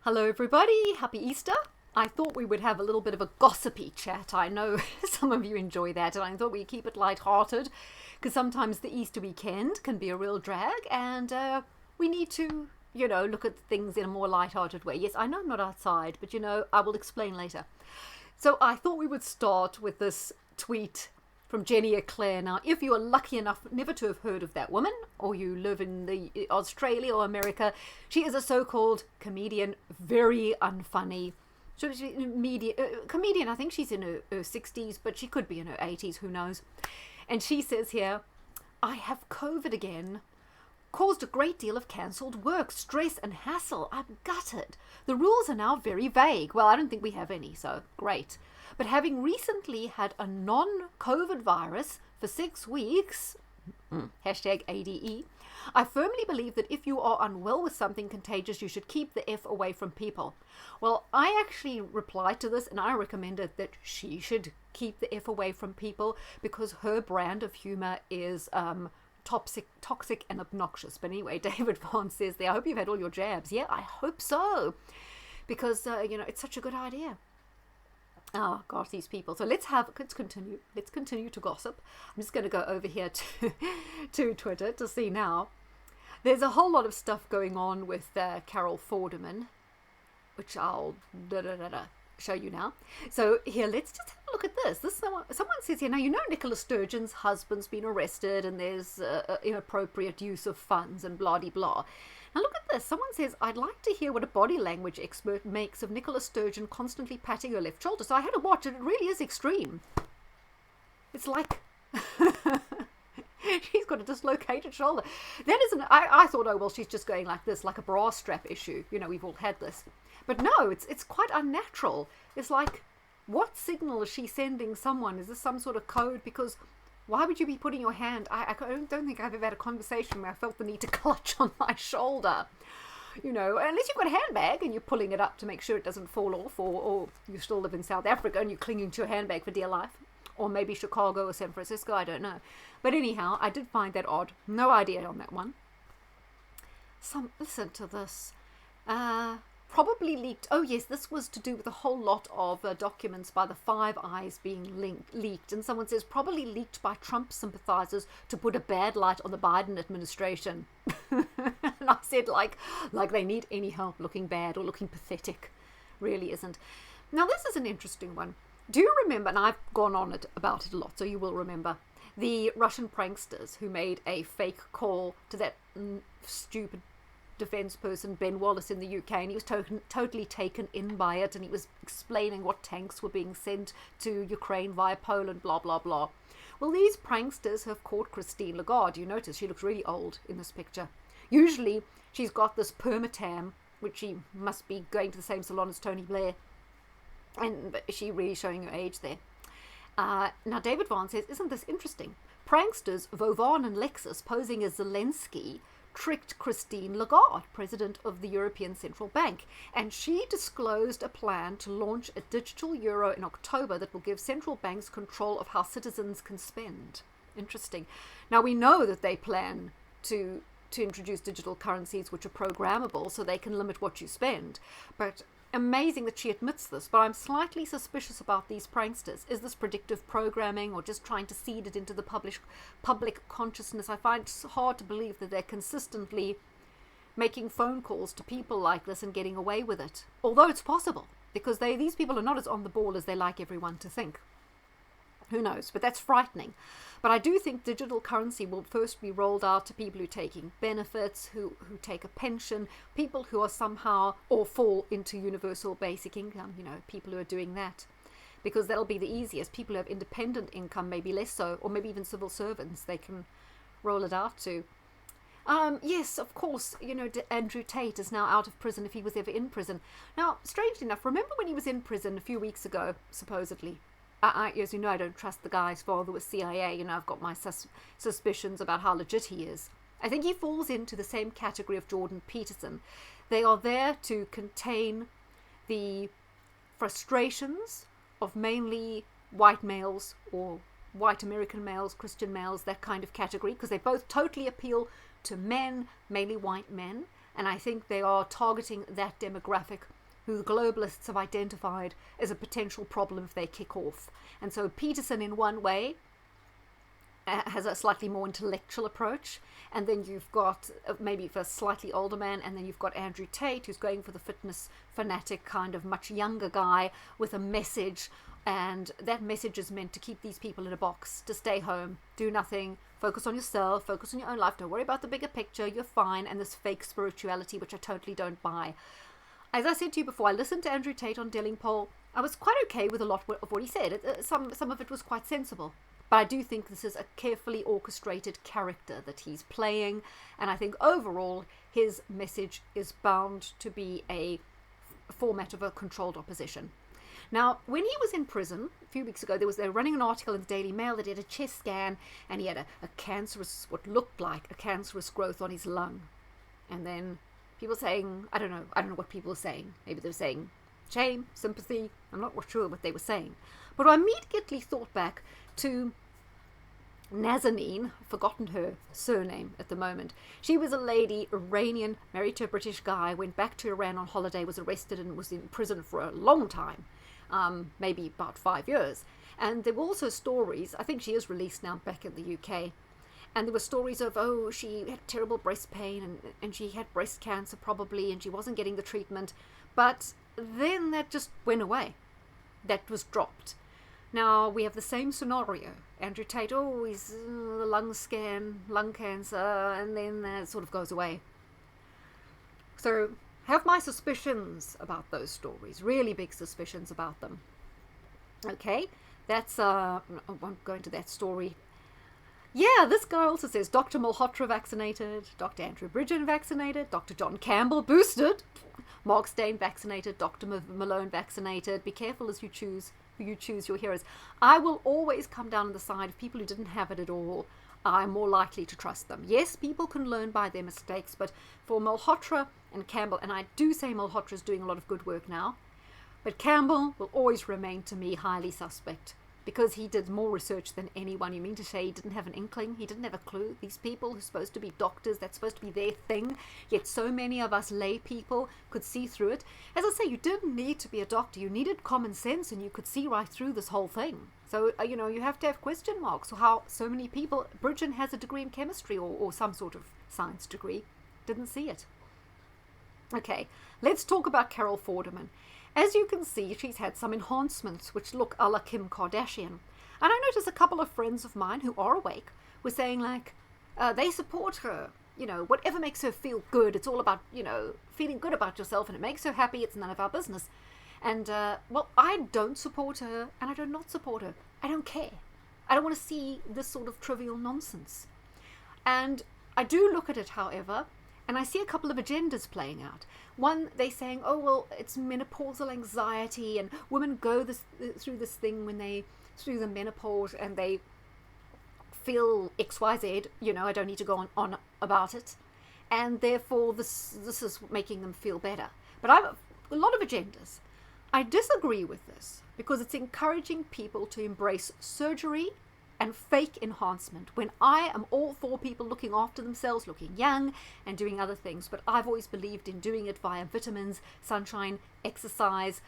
Hello everybody, happy Easter. I thought we would have a little bit of a gossipy chat. I know some of you enjoy that, and I thought we'd keep it light-hearted because sometimes the Easter weekend can be a real drag, and we need to, look at things in a more light-hearted way. Yes, I know I'm not outside, but I will explain later. So I thought we would start with this tweet from Jenny Eclair. Now, if you are lucky enough never to have heard of that woman, or you live in the Australia or America, she is a so-called comedian, very unfunny. She's a comedian, I think she's in her 60s, but she could be in her 80s, who knows. And she says here, I have COVID again. Caused a great deal of cancelled work, stress and hassle. I'm gutted. The rules are now very vague. Well, I don't think we have any, so great. But having recently had a non-COVID virus for 6 weeks, hashtag ADE, I firmly believe that if you are unwell with something contagious, you should keep the F away from people. Well, I actually replied to this and I recommended that she should keep the F away from people because her brand of humor is toxic and obnoxious. But anyway, David Vaughn says there, I hope you've had all your jabs. Yeah, I hope so. Because, it's such a good idea. Oh, gosh, these people. So let's continue. Let's continue to gossip. I'm just going to go over here to Twitter to see now. There's a whole lot of stuff going on with Carol Vorderman, which I'll show you now. So here, let's just have a look at this. Someone says here, now Nicola Sturgeon's husband's been arrested and there's inappropriate use of funds and blah-de-blah. Now look at this. Someone says, I'd like to hear what a body language expert makes of Nicola Sturgeon constantly patting her left shoulder. So I had to watch it. It really is extreme. It's like she's got a dislocated shoulder. That isn't, I thought, oh, well, she's just going like this, like a bra strap issue. We've all had this. But no, it's quite unnatural. It's like, what signal is she sending someone? Is this some sort of code? Because why would you be putting your hand? I don't think I've ever had a conversation where I felt the need to clutch on my shoulder. Unless you've got a handbag and you're pulling it up to make sure it doesn't fall off, or you still live in South Africa and you're clinging to your handbag for dear life. Or maybe Chicago or San Francisco, I don't know. But anyhow, I did find that odd. No idea on that one. Listen to this. Probably leaked. Oh yes, this was to do with a whole lot of documents by the Five Eyes being leaked. And someone says probably leaked by Trump sympathizers to put a bad light on the Biden administration. And I said like they need any help looking bad or looking pathetic. Really isn't. Now this is an interesting one. Do you remember, and I've gone on about it a lot, so you will remember, the Russian pranksters who made a fake call to that stupid defense person, Ben Wallace, in the UK, and he was totally taken in by it, and he was explaining what tanks were being sent to Ukraine via Poland, blah, blah, blah. Well, these pranksters have caught Christine Lagarde. You notice she looks really old in this picture. Usually, she's got this permatam, which she must be going to the same salon as Tony Blair, and she really showing her age there. Now, David Vaughn says, isn't this interesting? Pranksters Vorderman and Lexus posing as Zelensky tricked Christine Lagarde, president of the European Central Bank, and she disclosed a plan to launch a digital euro in October that will give central banks control of how citizens can spend. Interesting. Now, we know that they plan to introduce digital currencies which are programmable so they can limit what you spend, but amazing that she admits this, but I'm slightly suspicious about these pranksters. Is this predictive programming or just trying to seed it into the public consciousness? I find it hard to believe that they're consistently making phone calls to people like this and getting away with it. Although it's possible, because these people are not as on the ball as they like everyone to think. Who knows? But that's frightening. But I do think digital currency will first be rolled out to people who are taking benefits, who take a pension, people who are somehow or fall into universal basic income, people who are doing that. Because that'll be the easiest. People who have independent income, maybe less so, or maybe even civil servants, they can roll it out to. Yes, of course, Andrew Tate is now out of prison if he was ever in prison. Now, strangely enough, remember when he was in prison a few weeks ago, supposedly? As you know, I don't trust the guy's father with CIA. I've got my suspicions about how legit he is. I think he falls into the same category of Jordan Peterson. They are there to contain the frustrations of mainly white males or white American males, Christian males, that kind of category, because they both totally appeal to men, mainly white men. And I think they are targeting that demographic who the globalists have identified as a potential problem if they kick off. And so Peterson, in one way, has a slightly more intellectual approach, and then you've got maybe for a slightly older man, and then you've got Andrew Tate, who's going for the fitness fanatic kind of much younger guy with a message, and that message is meant to keep these people in a box, to stay home, do nothing, focus on yourself, focus on your own life, don't worry about the bigger picture, you're fine, and this fake spirituality, which I totally don't buy. As I said to you before, I listened to Andrew Tate on Delingpole. I was quite okay with a lot of what he said. Some of it was quite sensible. But I do think this is a carefully orchestrated character that he's playing, and I think overall his message is bound to be a format of a controlled opposition. Now, when he was in prison a few weeks ago, they were running an article in the Daily Mail that he had a chest scan, and he had a cancerous, what looked like a cancerous growth on his lung. And then people saying, I don't know what people were saying. Maybe they were saying shame, sympathy. I'm not sure what they were saying. But I immediately thought back to Nazanin, I've forgotten her surname at the moment. She was a lady, Iranian, married to a British guy, went back to Iran on holiday, was arrested and was in prison for a long time, maybe about 5 years. And there were also stories, I think she is released now back in the UK, and there were stories of, she had terrible breast pain and she had breast cancer probably, and she wasn't getting the treatment, but then that just went away. That was dropped. Now we have the same scenario. Andrew Tate, he's the lung scan, lung cancer, and then that sort of goes away. So have my suspicions about those stories, really big suspicions about them. Okay, that's, I won't go into that story. Yeah, this guy also says Dr. Malhotra vaccinated, Dr. Andrew Bridgen vaccinated, Dr. John Campbell boosted, Mark Steyn vaccinated, Dr. Malone vaccinated. Be careful as you choose who you choose your heroes. I will always come down on the side of people who didn't have it at all. I'm more likely to trust them. Yes, people can learn by their mistakes, but for Malhotra and Campbell, and I do say Malhotra is doing a lot of good work now, but Campbell will always remain to me highly suspect, because he did more research than anyone. You mean to say he didn't have an inkling? He didn't have a clue? These people who are supposed to be doctors, that's supposed to be their thing, yet so many of us lay people could see through it. As I say, you didn't need to be a doctor. You needed common sense, and you could see right through this whole thing. So, you have to have question marks. So how so many people, Bridgen has a degree in chemistry or some sort of science degree, didn't see it. Okay, let's talk about Carol Vorderman. As you can see, she's had some enhancements which look a la Kim Kardashian. And I noticed a couple of friends of mine who are awake were saying, they support her. Whatever makes her feel good. It's all about, feeling good about yourself, and it makes her happy. It's none of our business. And, I don't support her, and I do not support her. I don't care. I don't want to see this sort of trivial nonsense. And I do look at it, however, and I see a couple of agendas playing out. One, they're saying, it's menopausal anxiety, and women go through this thing when through the menopause, and they feel XYZ, I don't need to go on about it. And therefore, this is making them feel better. But I have a lot of agendas. I disagree with this, because it's encouraging people to embrace surgery and fake enhancement, when I am all for people looking after themselves, looking young and doing other things. But I've always believed in doing it via vitamins, sunshine, exercise,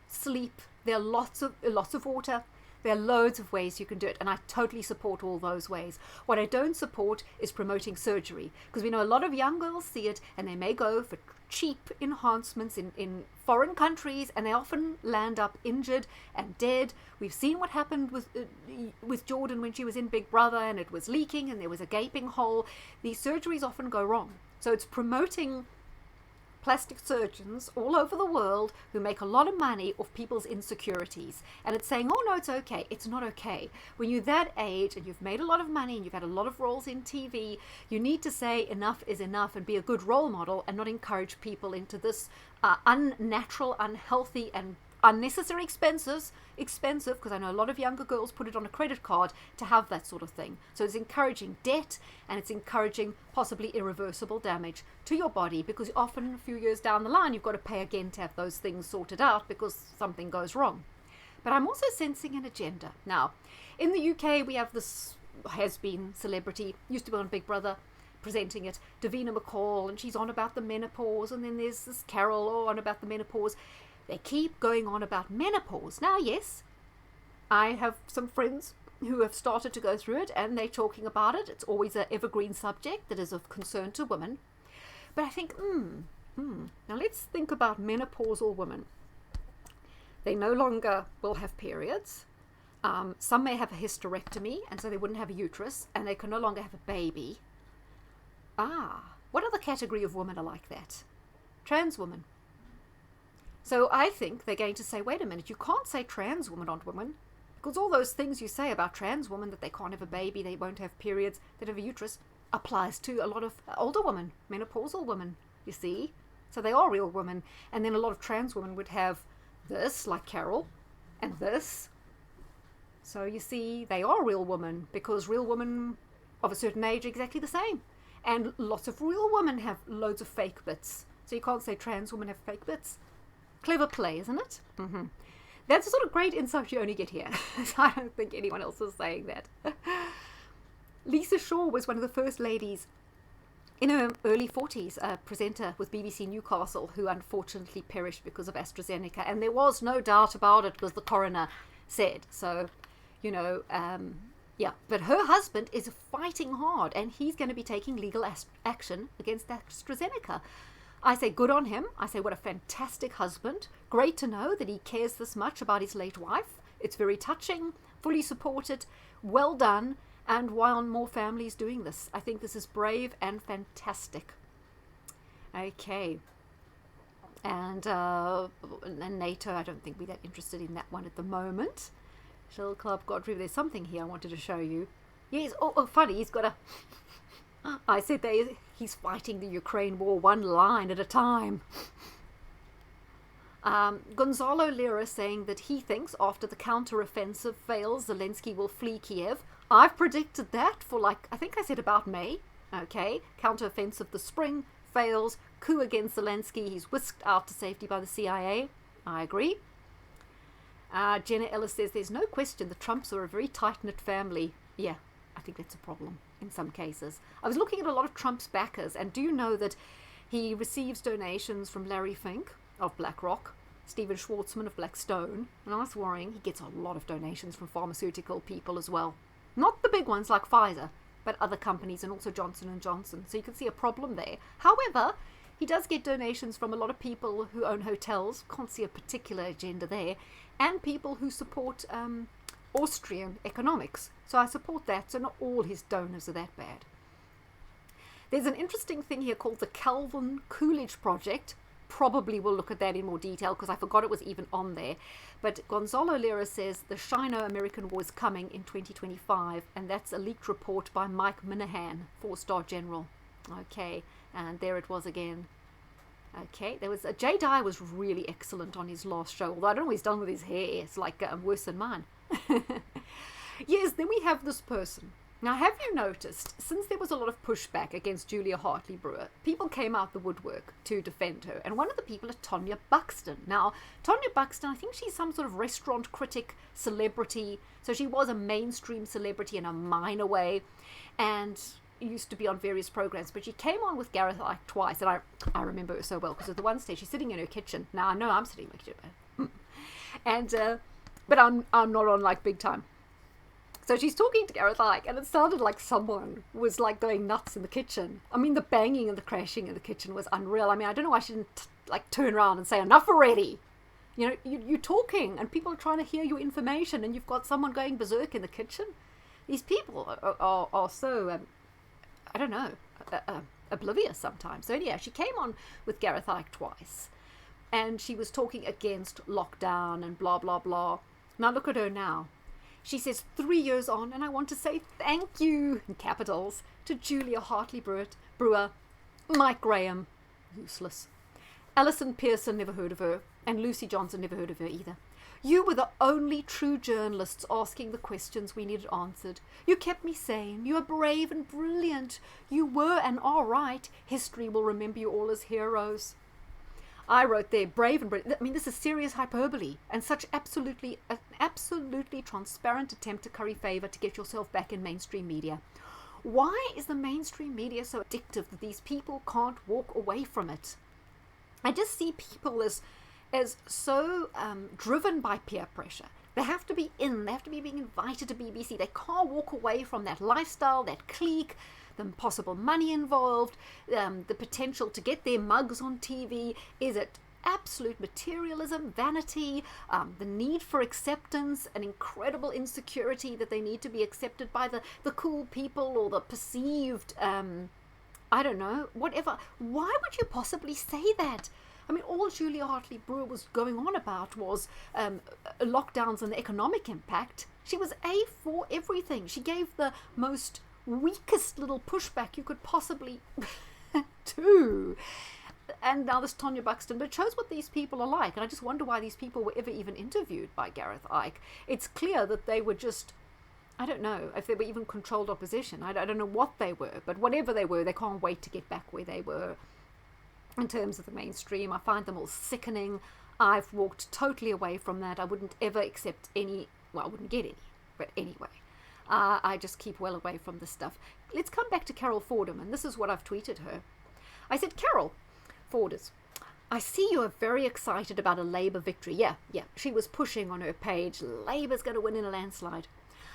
sleep. There are lots of water. There are loads of ways you can do it, and I totally support all those ways. What I don't support is promoting surgery, because we know a lot of young girls see it, and they may go for cheap enhancements in foreign countries, and they often land up injured and dead. We've seen what happened with Jordan when she was in Big Brother, and it was leaking, and there was a gaping hole. These surgeries often go wrong. So it's promoting plastic surgeons all over the world who make a lot of money off people's insecurities, and it's saying, no, it's okay. It's not okay. When you're that age and you've made a lot of money and you've had a lot of roles in TV, you need to say enough is enough and be a good role model, and not encourage people into this unnatural, unhealthy, and unnecessary expensive, because I know a lot of younger girls put it on a credit card to have that sort of thing. So it's encouraging debt, and it's encouraging possibly irreversible damage to your body, because often a few years down the line you've got to pay again to have those things sorted out because something goes wrong. But I'm also sensing an agenda. Now, in the UK we have this has-been celebrity, used to be on Big Brother, presenting it, Davina McCall, and she's on about the menopause, and then there's this Carol on about the menopause. They keep going on about menopause. Now, yes, I have some friends who have started to go through it, and they're talking about it. It's always an evergreen subject that is of concern to women. But I think, now let's think about menopausal women. They no longer will have periods. Some may have a hysterectomy, and so they wouldn't have a uterus, and they can no longer have a baby. What other category of women are like that? Trans women. So I think they're going to say, wait a minute, you can't say trans women aren't women, because all those things you say about trans women, that they can't have a baby, they won't have periods, they don't have a uterus, applies to a lot of older women, menopausal women, you see. So they are real women. And then a lot of trans women would have this, like Carol, and this. So you see, they are real women, because real women of a certain age are exactly the same. And lots of real women have loads of fake bits. So you can't say trans women have fake bits. Clever play, isn't it? That's a sort of great insight you only get here. I don't think anyone else is saying that. Lisa Shaw was one of the first ladies in her early 40s, a presenter with BBC Newcastle, who unfortunately perished because of AstraZeneca. And there was no doubt about it, because the coroner said. So, yeah. But her husband is fighting hard, and he's going to be taking legal action against AstraZeneca. I say good on him. I say what a fantastic husband. Great to know that he cares this much about his late wife. It's very touching, fully supported, well done. And why aren't more families doing this? I think this is brave and fantastic. Okay. And NATO, I don't think we're that interested in that one at the moment. Shell Club Godfrey, there's something here I wanted to show you. Yes, funny, he's got a... I said he's fighting the Ukraine war one line at a time. Gonzalo Lira saying that he thinks after the counter-offensive fails, Zelensky will flee Kiev. I've predicted that for I think I said about May. Okay, counter-offensive the spring, fails, coup against Zelensky, he's whisked out to safety by the CIA. I agree. Jenna Ellis says there's no question the Trumps are a very tight-knit family. Yeah, I think that's a problem in some cases. I was looking at a lot of Trump's backers, and do you know that he receives donations from Larry Fink of BlackRock, Stephen Schwartzman of Blackstone, and that's worrying. He gets a lot of donations from pharmaceutical people as well. Not the big ones like Pfizer, but other companies, and also Johnson & Johnson. So you can see a problem there. However, he does get donations from a lot of people who own hotels. Can't see a particular agenda there. And people who support Austrian economics. So I support that. So not all his donors are that bad. There's an interesting thing here called the Calvin Coolidge Project. Probably we'll look at that in more detail, because I forgot it was even on there. But Gonzalo Lira says the Sino-American War is coming in 2025, and that's a leaked report by Mike Minahan, 4-star general. Okay, and there it was again. Okay, there was Jay Dye was really excellent on his last show, although I don't know what he's done with his hair. It's like worse than mine. Yes, then we have this person. Now, have you noticed, since there was a lot of pushback against Julia Hartley-Brewer, people came out the woodwork to defend her. And one of the people is Tonia Buxton. Now, Tonia Buxton, I think she's some sort of restaurant critic celebrity. So she was a mainstream celebrity in a minor way, and used to be on various programs. But she came on with Gareth twice, and I remember her so well, because at the one stage she's sitting in her kitchen. Now, I know I'm sitting in my kitchen. And, but I'm not on big time. So she's talking to Gareth Ike, and it sounded like someone was going nuts in the kitchen. I mean, the banging and the crashing in the kitchen was unreal. I mean, I don't know why she didn't turn around and say, enough already. You know, you're talking and people are trying to hear your information, and you've got someone going berserk in the kitchen. These people are so, I don't know, oblivious sometimes. So yeah, she came on with Gareth Ike twice, and she was talking against lockdown and blah, blah, blah. Now look at her now. She says, 3 years on, and I want to say thank you, in capitals, to Julia Hartley-Brewer, Mike Graham, useless, Alison Pearson, never heard of her, and Lucy Johnson, never heard of her either. You were the only true journalists asking the questions we needed answered. You kept me sane. You are brave and brilliant. You were and are right. History will remember you all as heroes. I wrote there, brave and brilliant. I mean, this is serious hyperbole, and such absolutely transparent attempt to curry favour to get yourself back in mainstream media. Why is the mainstream media so addictive that these people can't walk away from it? I just see people as so driven by peer pressure. They have to be in, they have to be being invited to BBC. They can't walk away from that lifestyle, that clique, the possible money involved, the potential to get their mugs on TV. Is it absolute materialism, vanity, the need for acceptance, an incredible insecurity that they need to be accepted by the cool people or the perceived, I don't know, whatever. Why would you possibly say that? I mean, all Julia Hartley-Brewer was going on about was lockdowns and the economic impact. She was A for everything. She gave the most weakest little pushback you could possibly do. And now this Tonia Buxton, but it shows what these people are like. And I just wonder why these people were ever even interviewed by Gareth Icke. It's clear that they were just, I don't know if they were even controlled opposition. I don't know what they were, but whatever they were, they can't wait to get back where they were. In terms of the mainstream, I find them all sickening. I've walked totally away from that. I wouldn't ever accept any, well, I wouldn't get any, but anyway. I just keep well away from this stuff. Let's come back to Carol Vorderman. This is what I've tweeted her. I said, Carol Forders, I see you are very excited about a Labour victory. Yeah, she was pushing on her page, Labour's going to win in a landslide.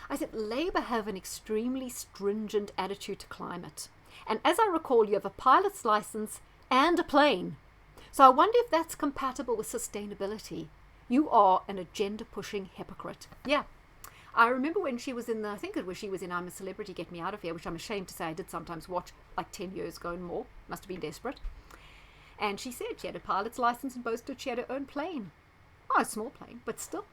I said, Labour have an extremely stringent attitude to climate. And as I recall, you have a pilot's licence and a plane. So I wonder if that's compatible with sustainability. You are an agenda-pushing hypocrite. Yeah. I remember when she was in I think it was she was in I'm a Celebrity, Get Me Out of Here, which I'm ashamed to say I did sometimes watch like 10 years ago and more. Must have been desperate. And she said she had a pilot's license and boasted she had her own plane. Oh, a small plane, but still.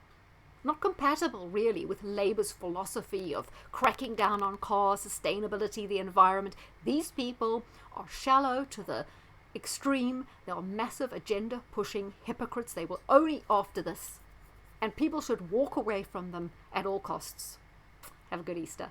Not compatible, really, with Labour's philosophy of cracking down on cars, sustainability, the environment. These people are shallow to the extreme. They are massive agenda-pushing hypocrites. They were only after this. And people should walk away from them at all costs. Have a good Easter.